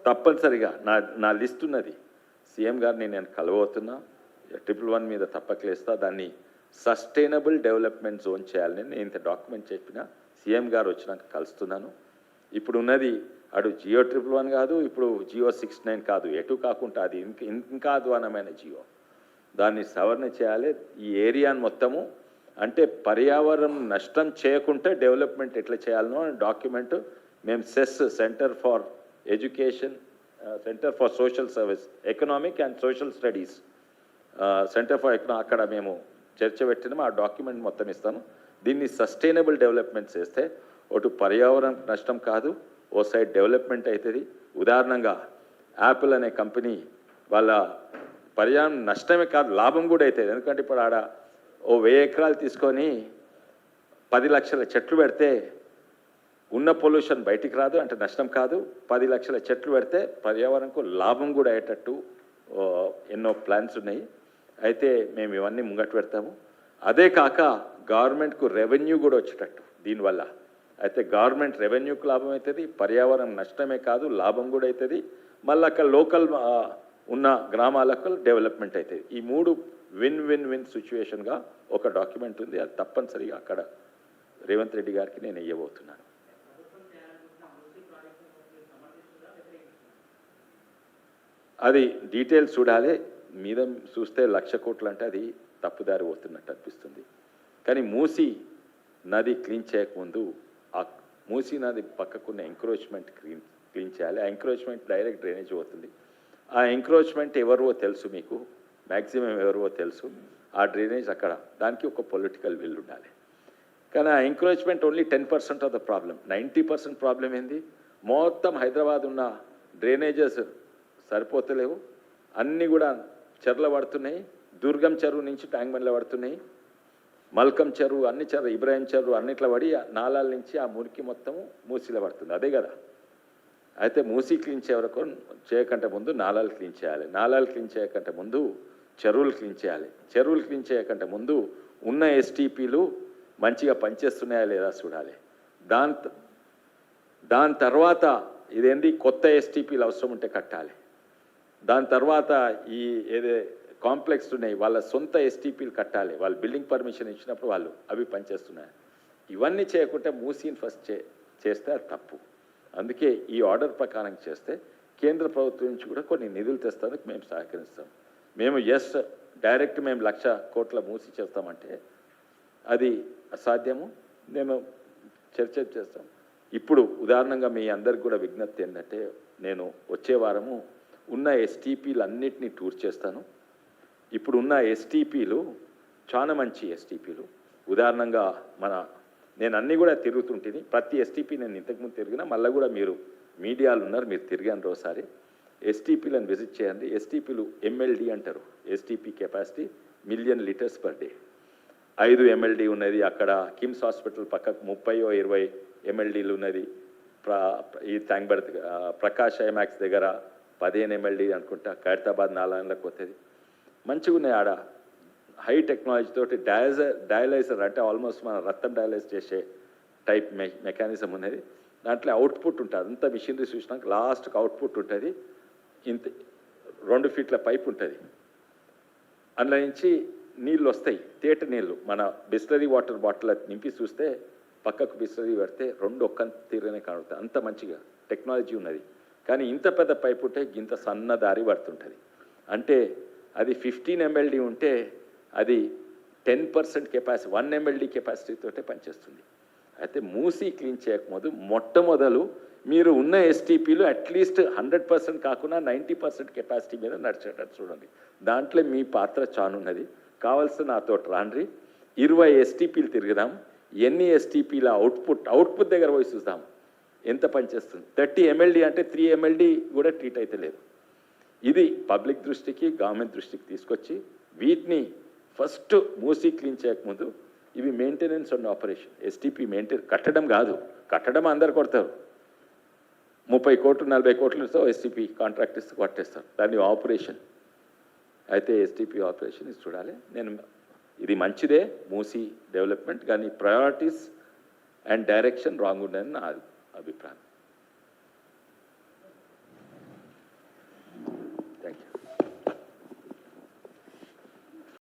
తప్పనిసరిగా నా లిస్ట్ ఉన్నది. సీఎం గారిని నేను కలవబోతున్నా. 111 మీద తప్పకలేస్తా. దాన్ని సస్టైనబుల్ డెవలప్మెంట్ జోన్ చేయాలని నేను ఇంత డాక్యుమెంట్ చెప్పిన సీఎం గారు వచ్చినాక కలుస్తున్నాను. ఇప్పుడు ఉన్నది అటు జియో 111 కాదు, ఇప్పుడు జియో 69 కాదు, ఎటు కాకుండా అది ఇంకా అధ్వానమైన జియో. దాన్ని సవరణ చేయాలి. ఈ ఏరియాను మొత్తము అంటే పర్యావరణం నష్టం చేయకుండా డెవలప్మెంట్ ఎట్లా చేయాలనో డాక్యుమెంట్ మేము centre for education, centre for social service, economic and social studies, centre for అక్కడ మేము చర్చ పెట్టినాము. ఆ డాక్యుమెంట్ మొత్తం ఇస్తాను. దీన్ని సస్టైనబుల్ డెవలప్మెంట్ చేస్తే ఒకటి పర్యావరణ నష్టం కాదు, ఓ సైడ్ డెవలప్మెంట్ అవుతుంది. ఉదాహరణంగా యాపిల్ అనే కంపెనీ వాళ్ళ పర్యావరణ నష్టమే కాదు, లాభం కూడా అవుతుంది. ఎందుకంటే ఇప్పుడు ఆడ ఓ 1000 ఎకరాలు తీసుకొని 10 లక్షల చెట్లు పెడితే ఉన్న పొల్యూషన్ బయటికి రాదు, అంటే నష్టం కాదు. 10 లక్షల చెట్లు పెడితే పర్యావరణకు లాభం కూడా అయ్యేటట్టు ఎన్నో ప్లాన్స్ ఉన్నాయి. అయితే మేము ఇవన్నీ ముంగట పెడతాము. అదే కాక గవర్నమెంట్కు రెవెన్యూ కూడా వచ్చేటట్టు దీనివల్ల. అయితే గవర్నమెంట్ రెవెన్యూకు లాభం అవుతుంది, పర్యావరణం నష్టమే కాదు లాభం కూడా అవుతుంది. మళ్ళీ అక్కడ లోకల్ ఉన్న గ్రామాలకు డెవలప్మెంట్ అవుతుంది. ఈ 3 విన్ సిచ్యువేషన్గా ఒక డాక్యుమెంట్ ఉంది. అది తప్పనిసరిగా అక్కడ రేవంత్ రెడ్డి గారికి నేను ఇవ్వబోతున్నాను. అది డీటెయిల్స్ చూడాలి. మీద చూస్తే 1,00,000 కోట్లు అంటే అది తప్పుదారి పోతున్నట్టు అనిపిస్తుంది. కానీ మూసీ నది క్లీన్ చేయకముందు ఆ మూసీ నది పక్కకున్న ఎంక్రోచ్మెంట్ క్లీన్ చేయాలి. ఆ ఎంక్రోచ్మెంట్ డైరెక్ట్ డ్రైనేజ్ పోతుంది. ఆ ఎంక్రోచ్మెంట్ ఎవరో తెలుసు మీకు, మ్యాక్సిమం ఎవరో తెలుసు. ఆ డ్రైనేజ్ అక్కడ దానికి ఒక పొలిటికల్ విల్ ఉండాలి. కానీ ఆ encroachment only 10% of the problem. 90% problem ఏంది? మొత్తం హైదరాబాద్ ఉన్న డ్రైనేజెస్ సరిపోతలేవు, అన్నీ కూడా చెర్ల పడుతున్నాయి. దుర్గం చెరువు నుంచి ట్యాంక్ బండ్లో పడుతున్నాయి, మల్కం చెరువు, అన్ని చెరువు, ఇబ్రాహిం చెరువు అన్నిట్లో పడి నాలాల నుంచి ఆ మురికి మొత్తము మూసీలో పడుతుంది. అదే కదా. అయితే మూసీ క్లీన్ చేయకంటే ముందు నాలాలు క్లీన్ చేయాలి. నాలాలు క్లీన్ చేయకంటే ముందు చెరువులు క్లీన్ చేయాలి. చెరువులు క్లీన్ చేయకంటే ముందు ఉన్న ఎస్టీపీలు మంచిగా పనిచేస్తున్నాయా లేదా చూడాలి. దాని తర్వాత ఇదేంది కొత్త ఎస్టీపీలు అవసరం ఉంటే కట్టాలి. దాని తర్వాత ఈ ఏదే కాంప్లెక్స్ ఉన్నాయి వాళ్ళ సొంత ఎస్టీపీలు కట్టాలి. వాళ్ళు బిల్డింగ్ పర్మిషన్ ఇచ్చినప్పుడు వాళ్ళు అవి పనిచేస్తున్నాయి. ఇవన్నీ చేయకుంటే మూసీని ఫస్ట్ చేస్తే అది తప్పు. అందుకే ఈ ఆర్డర్ ప్రకారం చేస్తే కేంద్ర ప్రభుత్వం నుంచి కూడా కొన్ని నిధులు తెస్తానికి మేము సహకరిస్తాం. మేము డైరెక్ట్ మేము 1,00,000 కోట్ల మూసి చేస్తామంటే అది అసాధ్యము. మేము చర్చ చేస్తాం. ఇప్పుడు ఉదాహరణంగా మీ అందరికి కూడా విజ్ఞప్తి ఏంటంటే నేను వచ్చే వారము ఉన్న ఎస్టీపీలు అన్నిటినీ టూర్ చేస్తాను. ఇప్పుడు ఉన్న ఎస్టీపీలు చాలా మంచి ఎస్టీపీలు. ఉదాహరణంగా నేను అన్నీ కూడా తిరుగుతుంటుంది. ప్రతి ఎస్టీపీ నేను ఇంతకుముందు తిరిగినా, మళ్ళీ కూడా మీరు మీడియాలు ఉన్నారు, మీరు తిరిగాను ఒకసారి. ఎస్టీపీలను విజిట్ చేయండి. ఎస్టీపీలు ఎంఎల్డి అంటారు. STP capacity 1,000,000 litres per day. 5 MLD ఉన్నది. అక్కడ కిమ్స్ హాస్పిటల్ పక్కకు 30-20 ఎంఎల్డీలు ఉన్నది. ఈ ట్యాంక్బర్డ్ ప్రకాష్ ఐమాక్స్ దగ్గర 15 ఎంఎల్డి అనుకుంటా. ఖైరతాబాద్ నాలాలకు వస్తుంది. మంచిగా ఉన్నాయి ఆడ. హై టెక్నాలజీ తోటి డయాలైజర్ అంటే ఆల్మోస్ట్ మన రక్తం డయాలైజ్ చేసే టైప్ మెకానిజం ఉన్నది. దాంట్లో అవుట్పుట్ ఉంటుంది. అంతా మిషనరీ చూసినాక లాస్ట్కి అవుట్పుట్ ఉంటుంది. ఇంత 2 ఫీట్ల పైప్ ఉంటుంది. అందులో నుంచి నీళ్ళు వస్తాయి, తేట నీళ్ళు. మన బిస్లరీ వాటర్ బాటిల్ నింపి చూస్తే పక్కకు బిస్లరీ పెడితే 2 ఒక్క తీరుగానే కనబడతాయి. అంత మంచిగా టెక్నాలజీ ఉన్నది. కానీ ఇంత పెద్ద పైప్ ఉంటే ఇంత సన్న దారి పడుతుంటుంది. అంటే అది 15 ఎంఎల్డి ఉంటే అది 10% కెపాసిటీ, 1 ఎంఎల్డి కెపాసిటీతోటే పనిచేస్తుంది. అయితే మూసీ క్లీన్ చేయకముందు మొట్టమొదలు మీరు ఉన్న ఎస్టీపీలు అట్లీస్ట్ 100% కాకుండా 90% కెపాసిటీ మీద నడిచేటట్టు చూడండి. దాంట్లో మీ పాత్ర చానున్నది. కావాల్సిన నాతో రాండ్రి. 20 ఎస్టీపీలు తిరుగుదాం. ఎన్ని ఎస్టీపీల అవుట్పుట్ దగ్గర పోయి చూద్దాం ఎంత పనిచేస్తుంది. 30 ఎంఎల్డి అంటే 3 ఎంఎల్డి కూడా ట్రీట్ అయితే లేదు. ఇది పబ్లిక్ దృష్టికి, గవర్నమెంట్ దృష్టికి తీసుకొచ్చి వీటిని ఫస్ట్ మూసీ క్లీన్ చేయకముందు ఇవి మెయింటెనెన్స్ అండ్ ఆపరేషన్. ఎస్టీపీ కట్టడం కాదు, కట్టడం అందరు కొడతారు. 30 కోట్లు 40 కోట్లతో ఎస్టీపీ కాంట్రాక్ట్ ఇస్తే కొట్టేస్తారు. దాన్ని ఆపరేషన్. అయితే ఎస్టీపీ ఆపరేషన్ ఇది చూడాలి. ఇది మంచిదే మూసీ డెవలప్మెంట్, కానీ ప్రయారిటీస్ అండ్ డైరెక్షన్ రాంగ్ ఉందని నా అభిప్రాయం.